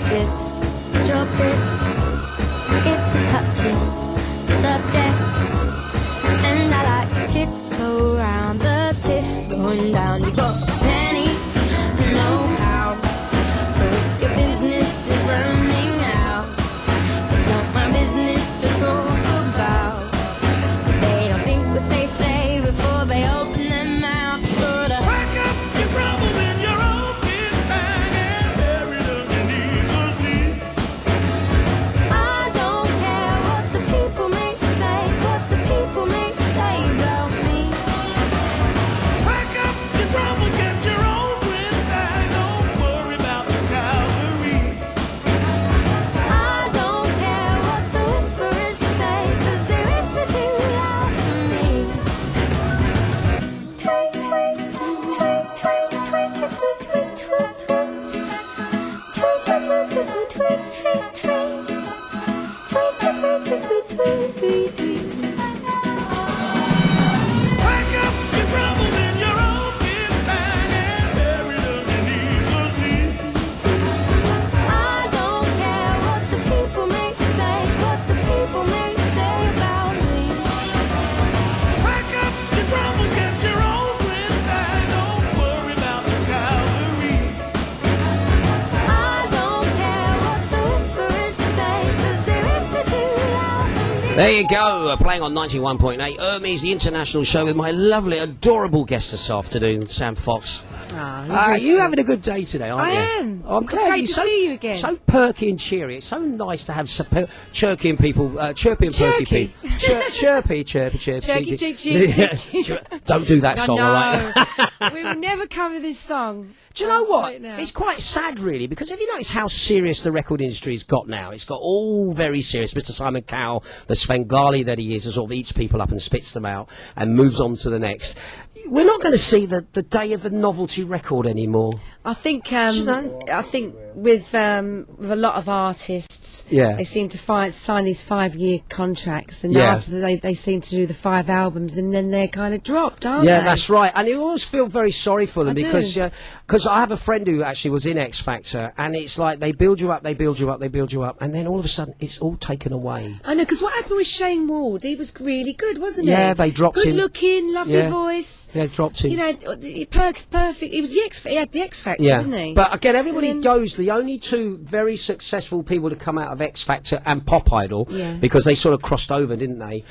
should drop it. It's a touching subject, and I like to tiptoe around the tip. Going down, you got a penny, know how. So if your business is running out, it's not my business to talk about. They don't think what they say before they open their mouth. Gotta pack up your troubles in your own kit bag and bury them beneath the sea. I don't care what the people may say, what the people may say about me. Pack up your troubles, get your own kit bag. Don't worry about the cavalry. I don't care what the whisperers say, 'cause they whisper too loud for me. Tweet, tweet, tweet, tweet, tweet, tweet, tweet, tweet, tweet, tweet. Tweet, tweet, tweet, tweet, tweet, tweet, tweet, tweet. Tweet, tweet, tweet, tweet, tweet, tweet, tweet. Pack up your troubles in your own kit bag and bury them beneath the sea. I don't care what the people may say, what the people may say about me. Pack up your troubles, get your own kit bag. Don't worry about the cavalry. I don't care what the whisperers say, 'cause they whisper too loud for me. There you go, playing on 91.8 Ermis, the international show with my lovely, adorable guest this afternoon, Sam Fox. You having a good day today, aren't you? I am. I'm It's glad great you're to so, see you again. So perky and cheery. It's so nice to have chirpy people, chirpy and perky Chirky. people. Chirpy. Chirky, chick, chick, chick. Don't do that song, all right? We will never cover this song. Do you know I'll what? say it now. It's quite sad, really, because have you noticed how serious the record industry's got now? It's got all very serious. Mr. Simon Cowell, the Svengali that he is, sort of eats people up and spits them out and moves on to the next. We're not going to see the day of the novelty record anymore. I think you know? I think with a lot of artists, Yeah. they seem to sign these 5-year contracts, and Yeah. after they seem to do the 5 albums, and then they're kind of dropped, aren't they? Yeah, that's right. And you always feel very sorry for them I because do. I have a friend who actually was in X Factor, and it's like they build you up, they build you up, they build you up, and then all of a sudden it's all taken away. I know, because what happened with Shane Ward? He was really good, wasn't he? Yeah, they dropped him. Good looking, lovely Yeah. voice. Yeah, dropped him. You know, perfect. He was he had the X Factor, Yeah, didn't he? but again, everybody And then- goes. The only two very successful people to come out of X Factor and Pop Idol, Yeah. because they sort of crossed over, didn't they?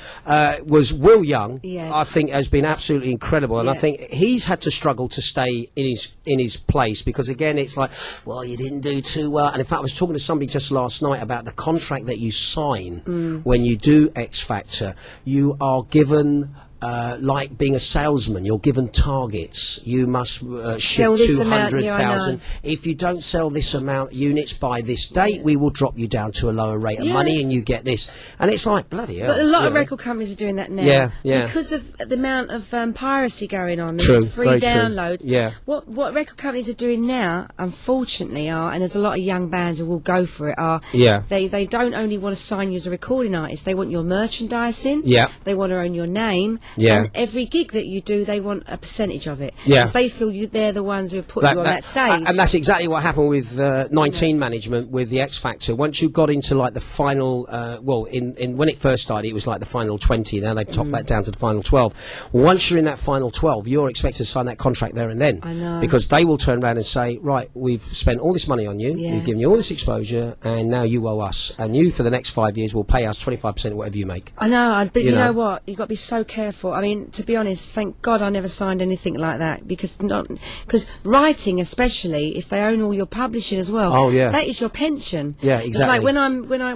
Was Will Young. Yeah. I think has been absolutely incredible, and I Yeah. think he's had to struggle to stay in his place because again, it's like, well, you didn't do too well. And in fact, I was talking to somebody just last night about the contract that you sign when you do X Factor. You are given. Like being a salesman, you're given targets. You must ship Sell this amount, 200,000. yeah, I know. If you don't sell this amount units by this date, we will drop you down to a lower rate of Yeah. money, and you get this. And it's like bloody hell. But a lot you of know. record companies are doing that now. Yeah, yeah. Because of the amount of piracy going on. True, and free very true. downloads. Yeah. What record companies are doing now, unfortunately, and there's a lot of young bands who will go for it, Yeah. they don't only want to sign you as a recording artist, they want your merchandising. Yeah. They want to own your name. Yeah. And every gig that you do, they want a percentage of it. Yeah. Because they feel they're the ones who put you on that stage. And that's exactly what happened with 19 management with the X Factor. Once you got into like the final, in when it first started, it was like the final 20. Now they've topped that down to the final 12. Once you're in that final 12, you're expected to sign that contract there and then. I know. Because they will turn around and say, right, we've spent all this money on you, Yeah. we've given you all this exposure, and now you owe us. And you, for the next 5 years, will pay us 25% of whatever you make. I know, but You you know. know what? You've got to be so careful. I mean, to be honest, thank God I never signed anything like that because writing, especially if they own all your publishing as well. Oh, yeah. that is your pension. Yeah, It's exactly. like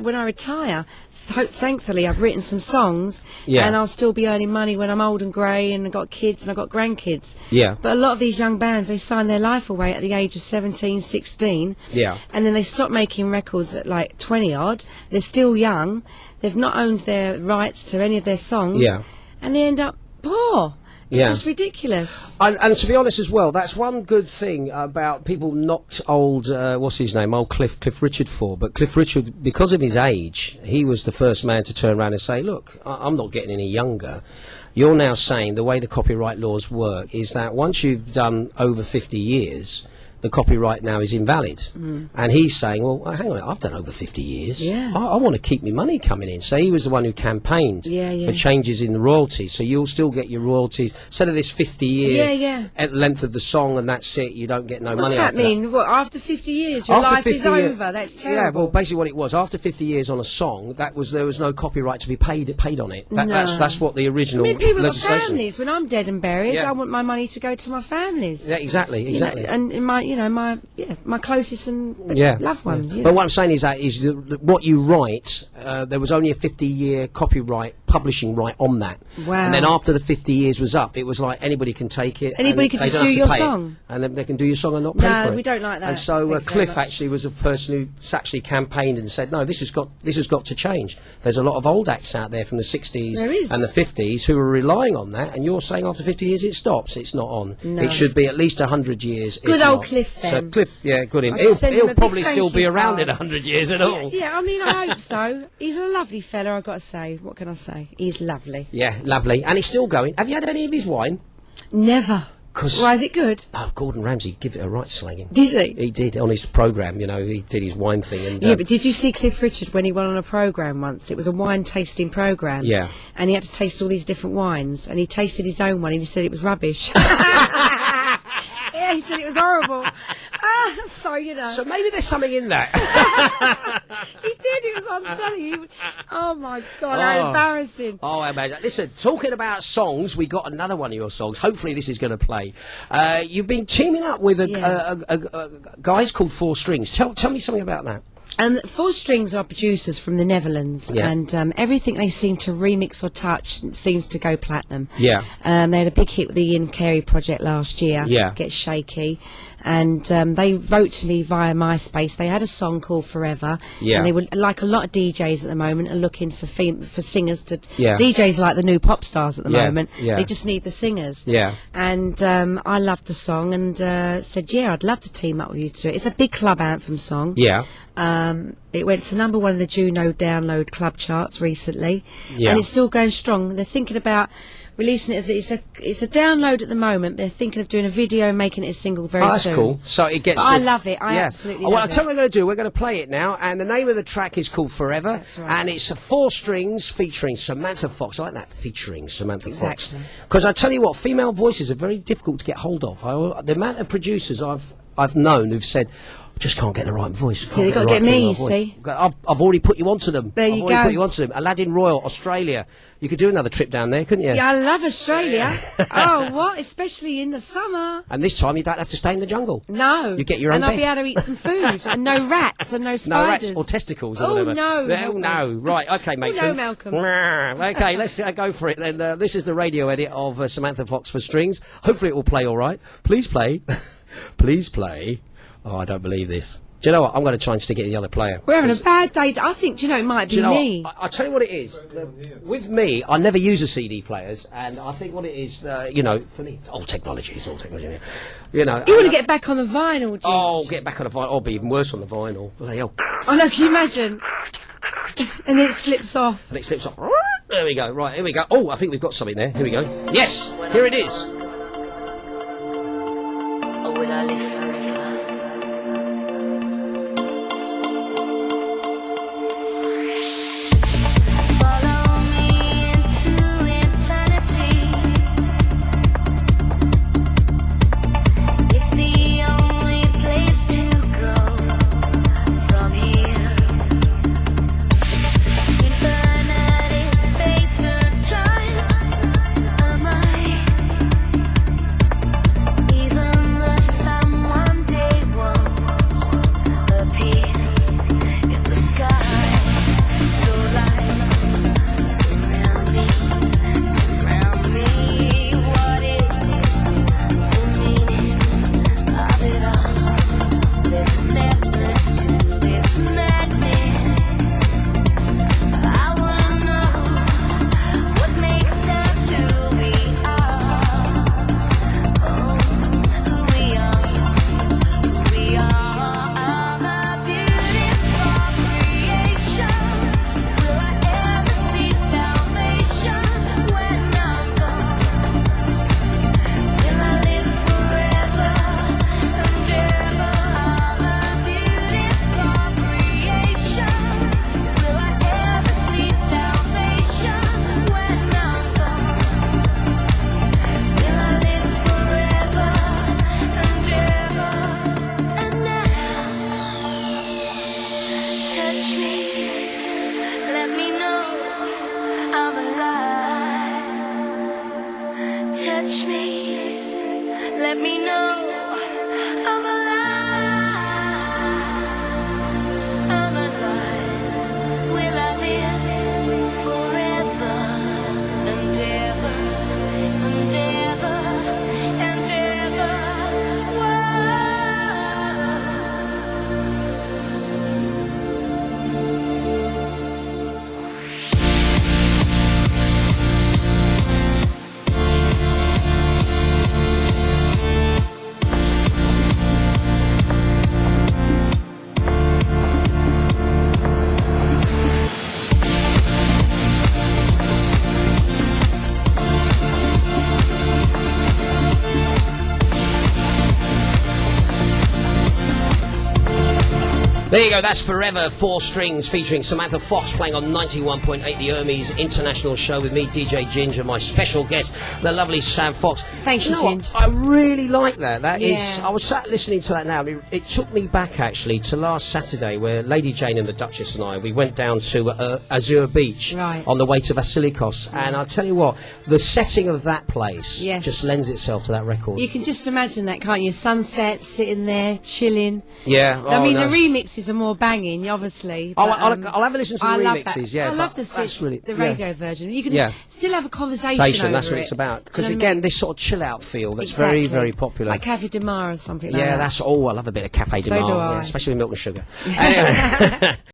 when I retire. Thankfully, I've written some songs, Yeah. and I'll still be earning money when I'm old and grey, and I've got kids and I've got grandkids. Yeah. But a lot of these young bands, they sign their life away at the age of 17, 16. Yeah. And then they stop making records at like 20 odd. They're still young. They've not owned their rights to any of their songs. Yeah. And they end up poor. It's Yeah. just ridiculous. And to be honest as well, that's one good thing about people knocked old, what's his name, old Cliff Richard for. But Cliff Richard, because of his age, he was the first man to turn around and say, look, I'm not getting any younger. You're now saying the way the copyright laws work is that once you've done over 50 years, the copyright now is invalid. And he's saying, well, hang on, I've done over 50 years. Yeah. I want to keep my money coming in. So he was the one who campaigned for changes in the royalties. So you'll still get your royalties. Instead of this 50-year length of the song and that's it, you don't get no money after that. What's that mean? What, after 50 years, your life is over? That's terrible. Yeah, well, basically what it was, after 50 years on a song, there was no copyright to be paid on it. That's what the original people have legislation. families. When I'm dead and buried, I want my money to go to my families. Yeah, exactly. And in my closest and loved ones. But what I'm saying is what you write, there was only a 50-year copyright publishing right on that. Wow. And then after the 50 years was up, it was like anybody can take it. Anybody can just do your song. And then they can do your song and not pay for it. No, we don't like that. And so Cliff actually was a person who actually campaigned and said, no, this has got to change. There's a lot of old acts out there from the 60s and the 50s who are relying on that, and you're saying after 50 years it stops. It's not on. No. It should be at least 100 years. Good old Cliff then. So Cliff, yeah, good him. He'll probably still be around in 100 years at all. Yeah, I mean, I hope so. He's a lovely fella, I've got to say. What can I say? He's lovely. Yeah, lovely. And he's still going. Have you had any of his wine? Never. Why is it good? Oh, Gordon Ramsay give it a right slanging. Did he? He did on his programme. He did his wine thing. And yeah, but did you see Cliff Richard when he went on a programme once? It was a wine tasting programme. Yeah. And he had to taste all these different wines, and he tasted his own one, and he said it was rubbish. Yeah, he said it was horrible. So So maybe there's something in that. He did. It was on telly. Oh my God! How embarrassing. Oh, imagine. Listen, talking about songs, we got another one of your songs. Hopefully, this is going to play. You've been teaming up with guys called Four Strings. Tell me something about that. Four Strings are producers from the Netherlands, and everything they seem to remix or touch seems to go platinum. Yeah. They had a big hit with the Ian Carey project last year. Yeah. Get Shaky. And they wrote to me via MySpace. They had a song called Forever. Yeah. And they were, like a lot of DJs at the moment, are looking for singers to... Yeah. DJs like the new pop stars at the moment. Yeah. They just need the singers. Yeah. And I loved the song and said, yeah, I'd love to team up with you to do it. It's a big club anthem song. Yeah. It went to number 1 in the Juno download club charts recently. Yeah. And it's still going strong. They're thinking about releasing it as it's a download at the moment. They're thinking of doing a video and making it a single very soon. That's cool. So it gets. I love it. I absolutely love it. Well, I'll tell you what we're going to do. We're going to play it now, and the name of the track is called Forever. That's right. And it's Four Strings featuring Samantha Fox. I like that, featuring Samantha Fox. Exactly. Because I tell you what, female voices are very difficult to get hold of. The amount of producers I've known who've said, just can't get the right voice. See, they've got to get me, you see. I've already put you onto them. There you I've go. already put you onto them. Aladdin Royal, Australia. You could do another trip down there, couldn't you? Yeah, I love Australia. Oh, what? Especially in the summer. And this time you don't have to stay in the jungle. No. You get your own And I'll bed. be able to eat some food. And no rats and no spiders. No rats or testicles or whatever. No. Oh, no. Right, OK, mate. Oh, no, Malcolm. OK, let's go for it then. This is the radio edit of Samantha Fox for Strings. Hopefully it will play all right. Please play. Please play. Oh, I don't believe this. Do you know what? I'm going to try and stick it in the other player. We're having a bad day. I think, it might be me. I'll tell you what it is. With me, I never use a CD players, and I think what it is, for me, it's old technology. It's old technology. You want to get back on the vinyl, Ginge. Oh, get back on the vinyl. I'll be even worse on the vinyl. Oh, no, can you imagine? And then it slips off. And it slips off. There we go. Right, here we go. Oh, I think we've got something there. Here we go. Yes, here it is. Oh, will I live forever? Follow me into eternity. It's the only place to go from here. Infinite is space and time. Am I There you go, that's Forever 4 Strings featuring Samantha Fox playing on 91.8 the Ermis International Show with me, DJ Ginge, and my special guest, the lovely Sam Fox. Thank you, know what? Ginge. I really like that. That is, Yeah. I was sat listening to that now. It took me back actually to last Saturday where Lady Jane and the Duchess and I, we went down to Azure Beach Right. on the way to Vasilikos. And I'll tell you what, the setting of that place Yes. just lends itself to that record. You can just imagine that, can't you? Sunset, sitting there, chilling. Yeah. I mean, no. the remixes are more banging, obviously. I'll but, have a listen to the I love remixes, that. yeah. I love but the that's really, the yeah. radio version. You can Yeah. still have a conversation over That's what it. it's about. Because Do you know what I again, mean? this sort of chill out feel that's Exactly. very, very popular. Like Cafe de Mar or something like Yeah, that. that's I love a bit of Cafe de So Mar, do yeah, I. especially with milk and sugar. Anyway.